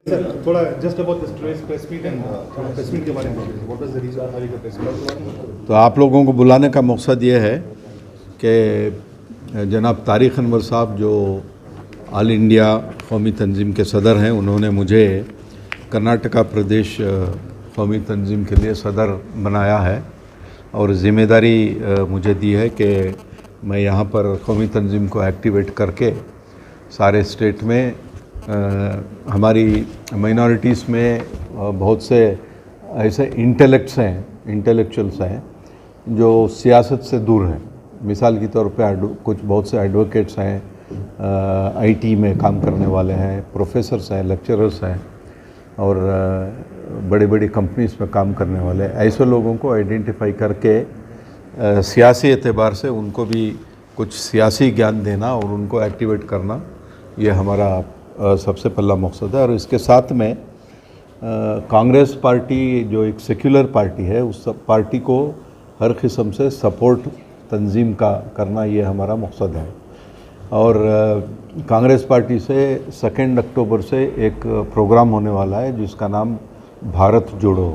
Sir थोड़ा just about this press meet and press meet के बारे में what was the reason for the press meet. तो आप लोगों को बुलाने का मकसद ये है कि जनाब तारिक अनवर साहब जो ऑल इंडिया कौमी तंजीम के सदर हैं, उन्होंने मुझे कर्नाटका प्रदेश कौमी तंजीम के लिए सदर बनाया है और ज़िम्मेदारी मुझे दी है कि मैं यहाँ पर कौमी तंजीम को एक्टिवेट करके सारे स्टेट में हमारी माइनॉरिटीज़ में बहुत से ऐसे इंटेलेक्चुअल्स हैं जो सियासत से दूर हैं। मिसाल के तौर पे बहुत से एडवोकेट्स हैं, आईटी में काम करने वाले हैं, प्रोफेसर्स हैं, लेक्चरर्स हैं और बड़ी बड़ी कंपनीज में काम करने वाले, ऐसे लोगों को आइडेंटिफाई करके सियासी एतबार से उनको भी कुछ सियासी ज्ञान देना और उनको एक्टिवेट करना, ये हमारा सबसे पहला मकसद है। और इसके साथ में कांग्रेस पार्टी जो एक सेक्युलर पार्टी है, उस पार्टी को हर किस्म से सपोर्ट तंजीम का करना, ये हमारा मकसद है। और कांग्रेस पार्टी से 2 अक्टूबर से एक प्रोग्राम होने वाला है जिसका नाम भारत जोड़ो,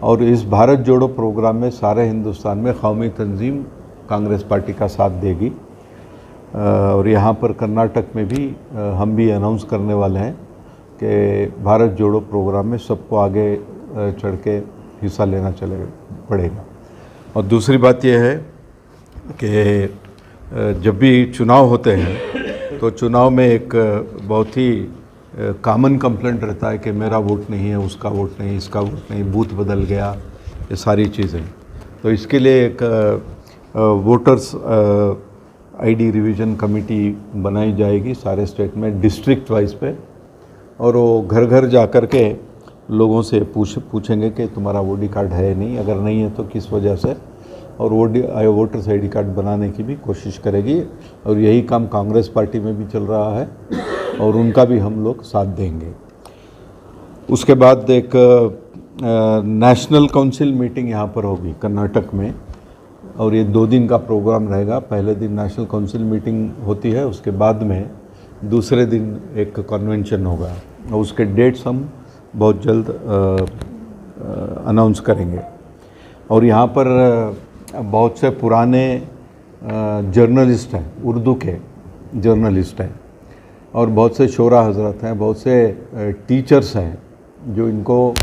और इस भारत जोड़ो प्रोग्राम में सारे हिंदुस्तान में कौमी तंजीम कांग्रेस पार्टी का साथ देगी। और यहाँ पर कर्नाटक में भी हम भी अनाउंस करने वाले हैं कि भारत जोड़ो प्रोग्राम में सबको आगे चढ़ के हिस्सा लेना पड़ेगा। और दूसरी बात यह है कि जब भी चुनाव होते हैं तो चुनाव में एक बहुत ही कॉमन कंप्लेंट रहता है कि मेरा वोट नहीं है, उसका वोट नहीं, इसका वोट नहीं, बूथ बदल गया, ये सारी चीज़ें। तो इसके लिए एक वोटर्स आईडी रिवीजन कमेटी बनाई जाएगी सारे स्टेट में डिस्ट्रिक्ट वाइज पे, और वो घर घर जा कर के लोगों से पूछेंगे कि तुम्हारा वोटर कार्ड है नहीं, अगर नहीं है तो किस वजह से, और वोटर्स आईडी कार्ड बनाने की भी कोशिश करेगी। और यही काम कांग्रेस पार्टी में भी चल रहा है और उनका भी हम लोग साथ देंगे। उसके बाद एक नेशनल काउंसिल मीटिंग यहाँ पर होगी कर्नाटक में, और ये 2 दिन का प्रोग्राम रहेगा। पहले दिन नेशनल काउंसिल मीटिंग होती है, उसके बाद में दूसरे दिन एक कन्वेंशन होगा और उसके डेट्स हम बहुत जल्द अनाउंस करेंगे। और यहाँ पर बहुत से पुराने जर्नलिस्ट हैं, उर्दू के जर्नलिस्ट हैं, और बहुत से शोरा हजरत हैं, बहुत से टीचर्स हैं जो इनको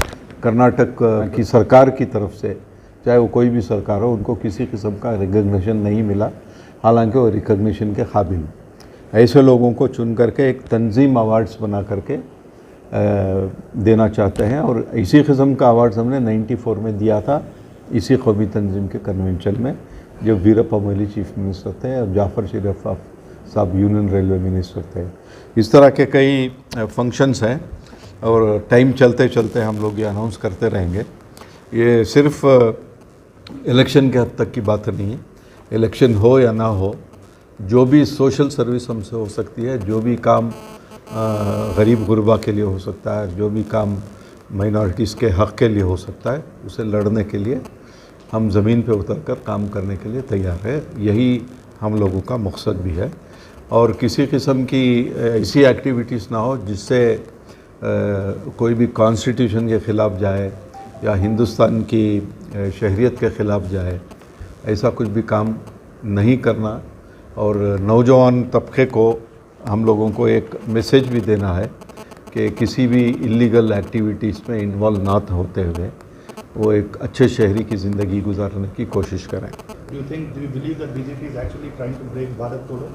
कर्नाटक की सरकार की तरफ से, चाहे वो कोई भी सरकार हो, उनको किसी किस्म का रिकग्निशन नहीं मिला, हालांकि वो रिकग्निशन के काबिल। ऐसे लोगों को चुन करके एक तंजीम अवार्ड्स बना करके देना चाहते हैं, और इसी किस्म का अवार्ड्स हमने 94 में दिया था इसी कौमी तंजीम के कन्वेंशन में, जब वीरप्पा मोइली चीफ मिनिस्टर थे और जाफ़र शरीफ साहब यूनियन रेलवे मिनिस्टर थे। इस तरह के कई फंक्शंस हैं और टाइम चलते चलते हम लोग ये अनाउंस करते रहेंगे। ये सिर्फ इलेक्शन के हद तक की बात नहीं है, इलेक्शन हो या ना हो, जो भी सोशल सर्विस हमसे हो सकती है, जो भी काम गरीब गुरबा के लिए हो सकता है, जो भी काम माइनॉरिटीज़ के हक़ के लिए हो सकता है, उसे लड़ने के लिए हम ज़मीन पे उतरकर काम करने के लिए तैयार है। यही हम लोगों का मकसद भी है। और किसी किस्म की ऐसी एक्टिविटीज़ ना हो जिससे कोई भी कॉन्स्टिट्यूशन के ख़िलाफ़ जाए या हिंदुस्तान की शहरियत के ख़िलाफ़ जाए, ऐसा कुछ भी काम नहीं करना। और नौजवान तबके को हम लोगों को एक मैसेज भी देना है कि किसी भी इलीगल एक्टिविटीज़ में इन्वॉल्व ना होते हुए वो एक अच्छे शहरी की ज़िंदगी गुजारने की कोशिश करें। Do you believe that BJP is actually trying to break Bharat Jodo?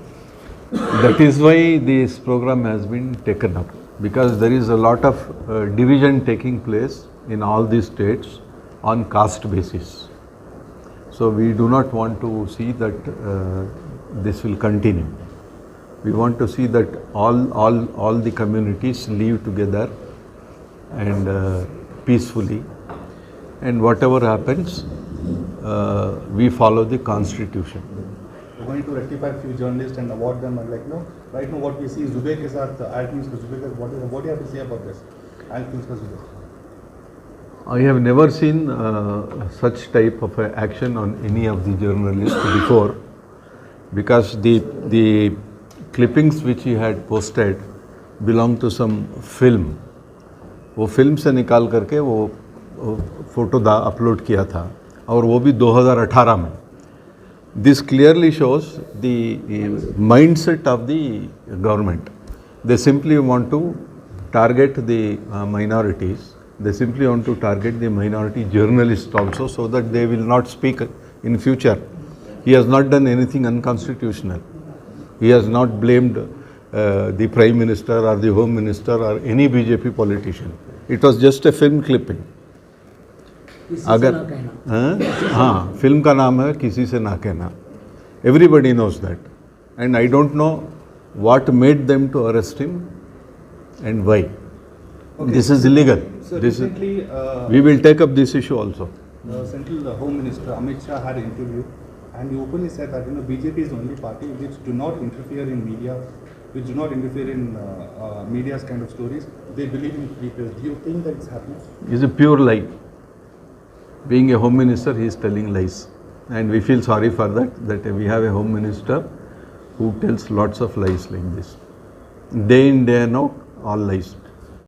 That is why this program has been taken up, because there is a lot of division taking place in all these states on caste basis. So we do not want to see that this will continue. We want to see that all the communities live together and peacefully, and whatever happens we follow the constitution. We're going to rectify a few journalists and award them, and right now what we see is Zubek ke saath Alpins ka Zubek. What do you have to say about this? Alpins ka Zubek. I have never seen such type of action on any of the journalists before, because the clippings which he had posted belong to some film. वो film से निकाल करके वो photo upload किया था और वो भी 2018 में. This clearly shows the mindset of the government. They simply want to target the minorities. They simply want to target the minority journalists also, so that they will not speak in future. He has not done anything unconstitutional. He has not blamed the Prime Minister or the Home Minister or any BJP politician. It was just a film clipping. अगर हाँ film का नाम है किसी से ना कहना. Everybody knows that. And I don't know what made them to arrest him and why. Okay. This is illegal. So this recently, we will take up this issue also. Central Home Minister Amit Shah had an interview, and he openly said that BJP is the only party which do not interfere in media, which do not interfere in media's kind of stories. They believe in free press. Do you think that it's happening? It's a pure lie. Being a home minister, he is telling lies, and we feel sorry for that. That we have a home minister who tells lots of lies like this, day in day out, all lies.